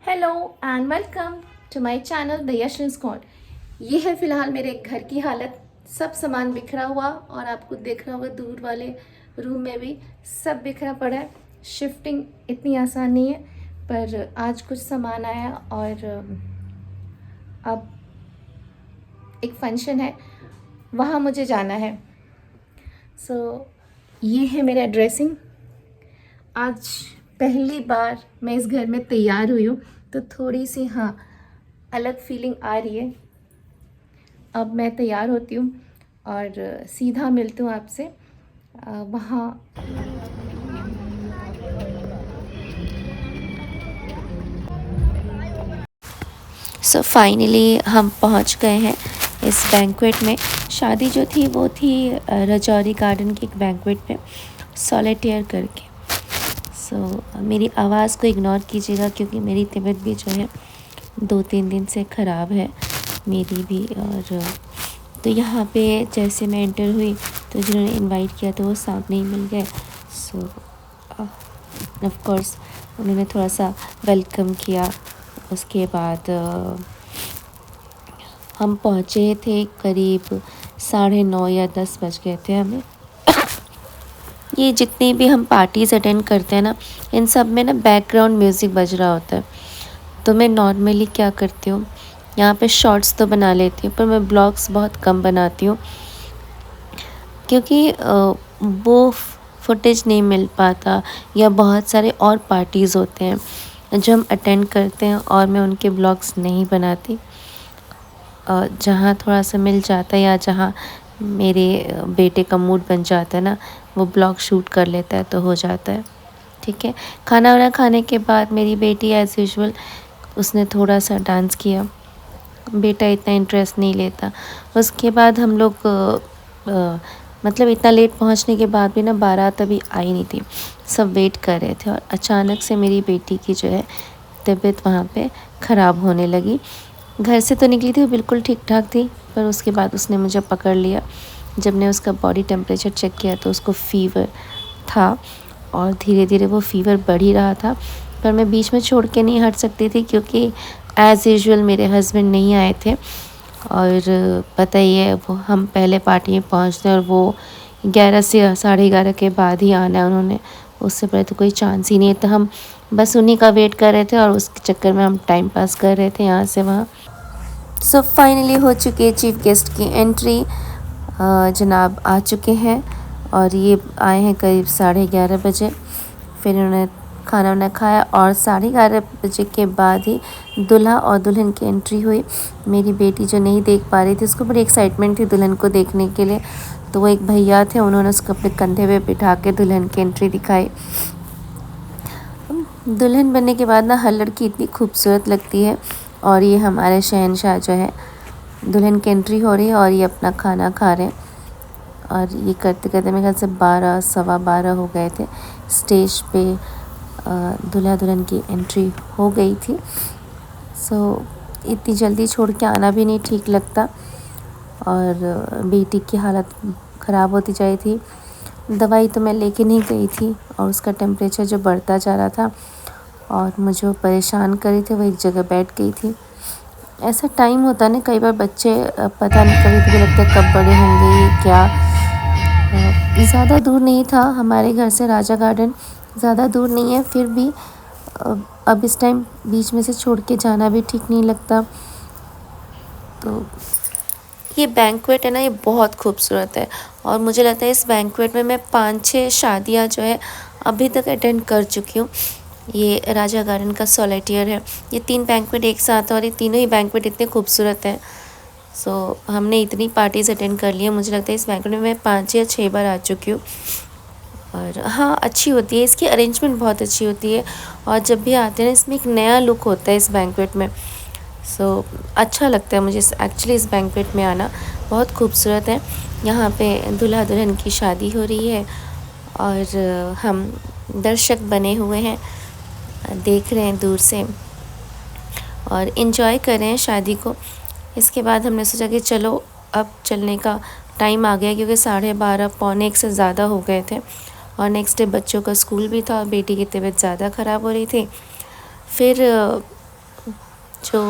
Hello and welcome to my channel the Yashvin squad. ये है फ़िलहाल मेरे घर की हालत। सब सामान बिखरा हुआ और आपको देख रहा होगा दूर वाले रूम में भी सब बिखरा पड़ा है। शिफ्टिंग इतनी आसान नहीं है, पर आज कुछ सामान आया और अब एक फंक्शन है, वहाँ मुझे जाना है। ये है मेरा ड्रेसिंग। आज पहली बार मैं इस घर में तैयार हुई हूँ, तो थोड़ी सी अलग फीलिंग आ रही है। अब मैं तैयार होती हूँ और सीधा मिलती हूँ आपसे वहाँ। फाइनली हम पहुँच गए हैं इस बैंक्वेट में। शादी जो थी वो थी रजौरी गार्डन की एक बैंक्वेट में, सॉलिटेयर करके। मेरी आवाज़ को इग्नोर कीजिएगा क्योंकि मेरी तबीयत भी जो है 2-3 दिन से ख़राब है, मेरी भी। और तो यहाँ पे जैसे मैं एंटर हुई तो जिन्होंने इनवाइट किया तो वो सामने ही मिल गए। ऑफ कोर्स उन्होंने थोड़ा सा वेलकम किया। उसके बाद हम पहुँचे थे करीब 9:30 या 10 बज गए थे हमें। ये जितनी भी हम पार्टीज़ अटेंड करते हैं ना, इन सब में ना बैकग्राउंड म्यूज़िक बज रहा होता है। तो मैं नॉर्मली क्या करती हूँ, यहाँ पे शॉर्ट्स तो बना लेती हूँ, पर मैं ब्लॉग्स बहुत कम बनाती हूँ क्योंकि वो फुटेज नहीं मिल पाता, या बहुत सारे और पार्टीज़ होते हैं जो हम अटेंड करते हैं और मैं उनके ब्लॉग्स नहीं बनाती। जहाँ थोड़ा सा मिल जाता है या जहाँ मेरे बेटे का मूड बन जाता है ना, वो ब्लॉग शूट कर लेता है तो हो जाता है। ठीक है। खाना वाना खाने के बाद मेरी बेटी एज़ यूजुअल उसने थोड़ा सा डांस किया। बेटा इतना इंटरेस्ट नहीं लेता। उसके बाद हम लोग मतलब इतना लेट पहुंचने के बाद भी ना बारात अभी आई नहीं थी, सब वेट कर रहे थे। और अचानक से मेरी बेटी की जो है तबीयत वहाँ पे ख़राब होने लगी। घर से तो निकली थी वो बिल्कुल ठीक ठाक थी, पर उसके बाद उसने मुझे पकड़ लिया। जब ने उसका बॉडी टेम्परेचर चेक किया तो उसको फ़ीवर था और धीरे धीरे वो फ़ीवर बढ़ ही रहा था। पर मैं बीच में छोड़ के नहीं हट सकती थी क्योंकि एज़ यूजुअल मेरे हस्बैंड नहीं आए थे। और पता ही है वो हम पहले पार्टी में पहुँचते हैं और वो 11 से 11:30 के बाद ही आना है उन्होंने, उससे पहले तो कोई चांस ही नहीं है। तो हम बस उन्हीं का वेट कर रहे थे और उसके चक्कर में हम टाइम पास कर रहे थे यहाँ से वहाँ। फाइनली हो चुकी है चीफ गेस्ट की एंट्री। जनाब आ चुके हैं और ये आए हैं करीब 11:30 बजे। फिर उन्होंने खाना वाना खाया और 11:30 बजे के बाद ही दूल्हा और दुल्हन की एंट्री हुई। मेरी बेटी जो नहीं देख पा रही थी, उसको बड़ी एक्साइटमेंट थी दुल्हन को देखने के लिए, तो वो एक भैया थे, उन्होंने उसको अपने कंधे पे बिठा के दुल्हन की एंट्री दिखाई। दुल्हन बनने के बाद ना हर लड़की इतनी खूबसूरत लगती है। और ये हमारे शहंशाह जो है, दुल्हन की एंट्री हो रही है और ये अपना खाना खा रहे हैं। और ये करते करते मेरे ख्याल से 12 सवा 12 हो गए थे। स्टेज पे दूल्हा दुल्हन की एंट्री हो गई थी। इतनी जल्दी छोड़ के आना भी नहीं ठीक लगता। और बेटी की हालत ख़राब होती जा रही थी। दवाई तो मैं लेके नहीं गई थी और उसका टेम्परेचर जो बढ़ता जा रहा था और मुझे वो परेशान कर रही थी, वो एक जगह बैठ गई थी। ऐसा टाइम होता ना, कई बार बच्चे पता नहीं, कभी लगता है कब बड़े होंगे, ये क्या। ज़्यादा दूर नहीं था हमारे घर से राजा गार्डन, ज़्यादा दूर नहीं है, फिर भी अब इस टाइम बीच में से छोड़ के जाना भी ठीक नहीं लगता। तो ये बैंक्वेट है ना, ये बहुत खूबसूरत है और मुझे लगता है इस बैंक्वेट में मैं 5-6 शादियाँ जो है अभी तक अटेंड कर चुकी हूँ। ये राजा गार्डन का सॉलिटेयर है। ये 3 बैंक्वेट एक साथ और ये तीनों ही बैंक्वेट इतने खूबसूरत हैं। हमने इतनी पार्टीज़ अटेंड कर ली है, मुझे लगता है इस बैंक्वेट में मैं 5 या 6 बार आ चुकी हूँ। और हाँ, अच्छी होती है, इसकी अरेंजमेंट बहुत अच्छी होती है और जब भी आते हैं ना, इसमें एक नया लुक होता है इस बैंक्वेट में। अच्छा लगता है मुझे एक्चुअली इस बैंक्वेट में आना, बहुत खूबसूरत है। यहाँ पे दूल्हा दुल्हन की शादी हो रही है और हम दर्शक बने हुए हैं, देख रहे हैं दूर से और इन्जॉय कर रहे हैं शादी को। इसके बाद हमने सोचा कि चलो अब चलने का टाइम आ गया, क्योंकि 12:30 पौने 1 से ज़्यादा हो गए थे और नेक्स्ट डे बच्चों का स्कूल भी था और बेटी की तबीयत ज़्यादा ख़राब हो रही थी। फिर जो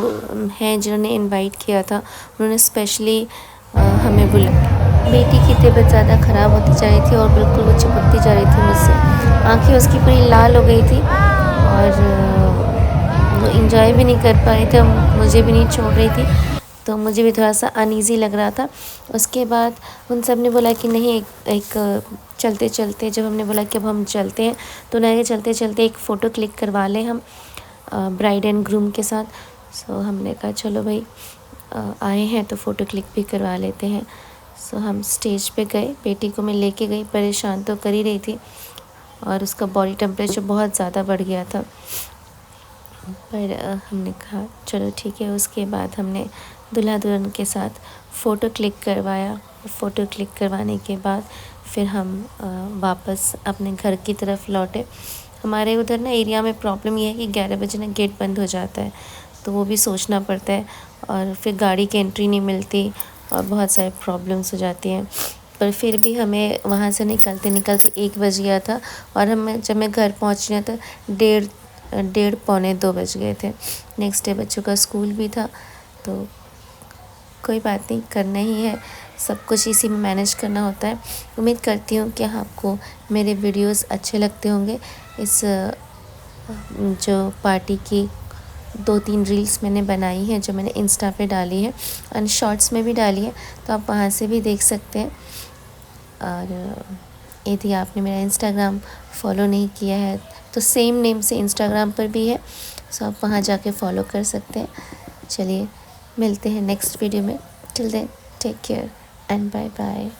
हैं जिन्होंने इनवाइट किया था उन्होंने स्पेशली हमें बुलाया। बेटी की तबीयत ज़्यादा ख़राब होती जा रही थी और बिल्कुल वो चिपकती जा रही थी मुझसे, आंखें उसकी पूरी लाल हो गई थी और वो इंजॉय भी नहीं कर पा रही थी, मुझे भी नहीं छोड़ रही थी, तो मुझे भी थोड़ा सा अनईज़ी लग रहा था। उसके बाद उन सब ने बोला कि नहीं एक चलते चलते, जब हमने बोला कि अब हम चलते हैं तो उन्होंने चलते चलते एक फ़ोटो क्लिक करवा लें हम ब्राइड एंड ग्रूम के साथ। सो हमने कहा चलो भाई आए हैं तो फ़ोटो क्लिक भी करवा लेते हैं। सो हम स्टेज पे गए, बेटी को मैं लेके गई, परेशान तो कर ही रही थी और उसका बॉडी टेम्परेचर बहुत ज़्यादा बढ़ गया था, पर हमने कहा चलो ठीक है। उसके बाद हमने दूल्हा दुल्हन के साथ फ़ोटो क्लिक करवाया। फ़ोटो क्लिक करवाने के बाद फिर हम वापस अपने घर की तरफ लौटे। हमारे उधर ना एरिया में प्रॉब्लम ये है कि 11 बजे ना गेट बंद हो जाता है, तो वो भी सोचना पड़ता है और फिर गाड़ी की एंट्री नहीं मिलती और बहुत सारी प्रॉब्लम्स हो जाती हैं। पर फिर भी हमें वहाँ से निकलते निकलते 1 बज गया था और जब मैं घर पहुँची ना तो डेढ़ पौने 2 बज गए थे। नेक्स्ट डे बच्चों का स्कूल भी था, तो कोई बात नहीं, करना ही है, सब कुछ इसी में मैनेज करना होता है। उम्मीद करती हूँ कि आपको मेरे वीडियोस अच्छे लगते होंगे। इस जो पार्टी की 2-3 रील्स मैंने बनाई हैं जो मैंने इंस्टा पे डाली है और शॉर्ट्स में भी डाली है, तो आप वहाँ से भी देख सकते हैं। और यदि आपने मेरा इंस्टाग्राम फॉलो नहीं किया है तो सेम नेम से इंस्टाग्राम पर भी है, सो आप वहाँ जाके फॉलो कर सकते हैं। चलिए मिलते हैं नेक्स्ट वीडियो में, till then take care and bye bye.